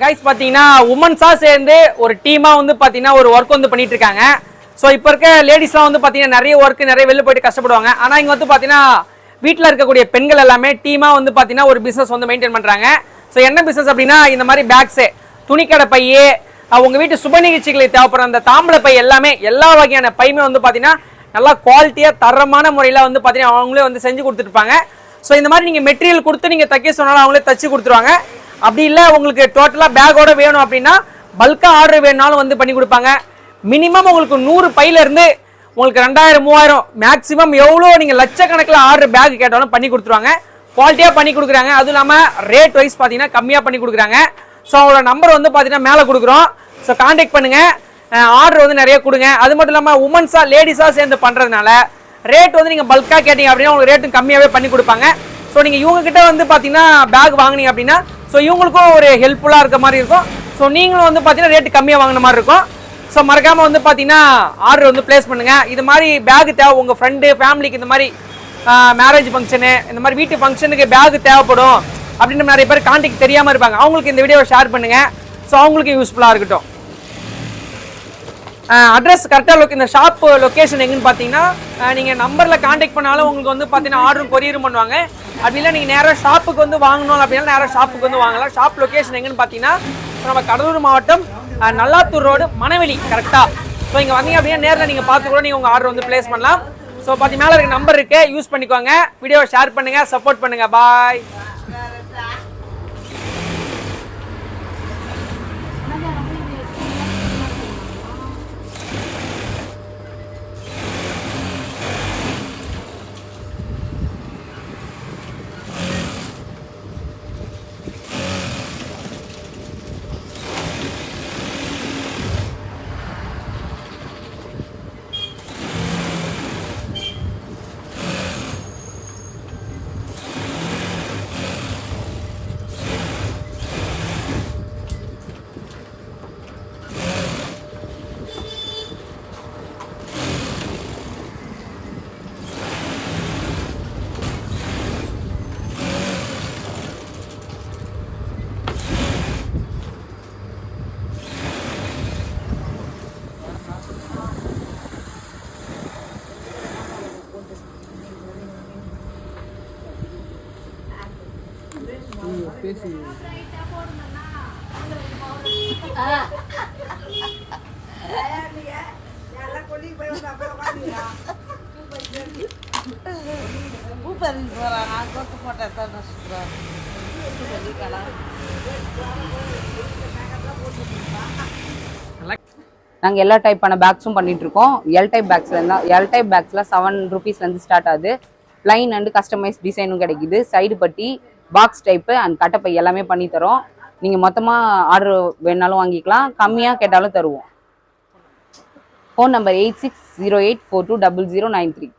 Guys பார்த்தீங்கன்னா உமன்ஸாக சேர்ந்து ஒரு டீமாக வந்து பார்த்தீங்கன்னா ஒரு ஒர்க் வந்து பண்ணிட்டு இருக்காங்க. ஸோ இப்போ இருக்க லேடிஸ்லாம் வந்து பார்த்தீங்கன்னா நிறைய ஒர்க்கு நிறைய வெளில போயிட்டு கஷ்டப்படுவாங்க. ஆனால் இங்கே வந்து பார்த்தீங்கன்னா வீட்டில் இருக்கக்கூடிய பெண்கள் எல்லாமே டீமாக வந்து பார்த்தீங்கன்னா ஒரு பிஸ்னஸ் வந்து மெயின்டைன் பண்ணுறாங்க. ஸோ என்ன பிஸ்னஸ் அப்படின்னா இந்த மாதிரி பேக்ஸு, துணிக்கடை பையே, உங்கள் வீட்டு சுப நிகழ்ச்சிகளுக்கு தேவைப்படுற அந்த தாம்பளை பை எல்லாமே எல்லா வகையான பையுமே வந்து பார்த்தீங்கன்னா நல்லா குவாலிட்டியாக தரமான முறையில் வந்து பார்த்தீங்கன்னா அவங்களே வந்து செஞ்சு கொடுத்துருப்பாங்க. ஸோ இந்த மாதிரி நீங்கள் மெட்டீரியல் கொடுத்து நீங்கள் தைக்க சொன்னாலும் அவங்களே தச்சு கொடுத்துருவாங்க. அப்படி இல்லை உங்களுக்கு டோட்டலாக பேக்கோட வேணும் அப்படின்னா பல்காக ஆர்டர் வேணுனாலும் வந்து பண்ணி கொடுப்பாங்க. மினிமம் உங்களுக்கு 100 பையிலேருந்து உங்களுக்கு 2000 3000 மேக்ஸிமம் எவ்வளோ நீங்கள் லட்சக்கணக்கில் ஆர்டர் பேக் கேட்டாலும் பண்ணி கொடுத்துருவாங்க. குவாலிட்டியாக பண்ணி கொடுக்குறாங்க. அதுவும் இல்லாமல் ரேட் வைஸ் பார்த்தீங்கன்னா கம்மியாக பண்ணி கொடுக்குறாங்க. ஸோ அவங்களோட நம்பர் வந்து பார்த்தீங்கன்னா மேலே கொடுக்குறோம். ஸோ கான்டாக்ட் பண்ணுங்கள், ஆர்டர் வந்து நிறைய கொடுங்க. அது மட்டும் இல்லாமல் உமன்ஸாக லேடிஸாக சேர்ந்து பண்ணுறதுனால ரேட் வந்து நீங்கள் பல்காக கேட்டிங்க அப்படின்னா உங்களுக்கு ரேட்டும் கம்மியாகவே பண்ணி கொடுப்பாங்க. ஸோ நீங்கள் இவங்ககிட்ட வந்து பார்த்தீங்கன்னா பேக் வாங்கினீங்க அப்படின்னா ஸோ இவங்களுக்கும் ஒரு ஹெல்ப்ஃபுல்லாக இருக்க மாதிரி இருக்கும். ஸோ நீங்களும் வந்து பார்த்தீங்கன்னா ரேட்டு கம்மியாக வாங்கின மாதிரி இருக்கும். ஸோ மறக்காமல் வந்து பார்த்தீங்கன்னா ஆர்டர் வந்து பிளேஸ் பண்ணுங்கள். இது மாதிரி பேக் தேவை உங்கள் ஃப்ரெண்டு ஃபேமிலிக்கு, இந்த மாதிரி மேரேஜ் ஃபங்க்ஷனு, இந்த மாதிரி வீட்டு ஃபங்க்ஷனுக்கு பேக் தேவைப்படும் அப்படின்னு நிறைய பேர் கான்டாக்ட் தெரியாமல் இருப்பாங்க. அவங்களுக்கு இந்த வீடியோவை ஷேர் பண்ணுங்கள். ஸோ அவங்களுக்கு யூஸ்ஃபுல்லாக இருக்கட்டும். அட்ரஸ் கரெக்டாக இந்த ஷாப் லொக்கேஷன் எங்கன்னு பார்த்தீங்கன்னா நீங்கள் நம்பரில் கான்டாக்ட் பண்ணாலும் உங்களுக்கு வந்து பார்த்தீங்கன்னா ஆர்டரும் கொரியரும் பண்ணுவாங்க. அப்படி இல்லை நீங்கள் நேராக ஷாப்புக்கு வந்து வாங்கணும் அப்படின்னா நேராக ஷாப்புக்கு வந்து வாங்கலாம். ஷாப் லொக்கேஷன் எங்கன்னு பார்த்தீங்கன்னா நம்ம கடலூர் மாவட்டம் நல்லாத்தூர் ரோடு மணவெளி கரெக்டாக. ஸோ இங்கே வந்தீங்க அப்படின்னா நேரில் நீங்கள் பார்த்து கூட நீங்கள் உங்கள் ஆர்டர் வந்து பிளேஸ் பண்ணலாம். ஸோ பார்த்து மேலே இருக்க நம்பர் இருக்கு, யூஸ் பண்ணிக்கோங்க. வீடியோவை ஷேர் பண்ணுங்கள், சப்போர்ட் பண்ணுங்கள். பாய். பேசி நாங்கள் எல்லா டைப்பான பேக்ஸும் பண்ணிட்டு இருக்கோம். எல் டைப் பேக்ஸில் 7 rupeesலேருந்து ஸ்டார்ட் ஆகுது. பிளைன் அண்ட் கஸ்டமைஸ் டிசைனும் கிடைக்குது. சைடு பட்டி, பாக்ஸ் டைப்பு அண்ட் கட்டப்பை எல்லாமே பண்ணி தரோம். நீங்கள் மொத்தமாக ஆர்டர் வேணாலும் வாங்கிக்கலாம், கம்மியாக கேட்டாலும் தருவோம். Phone number 8608420093.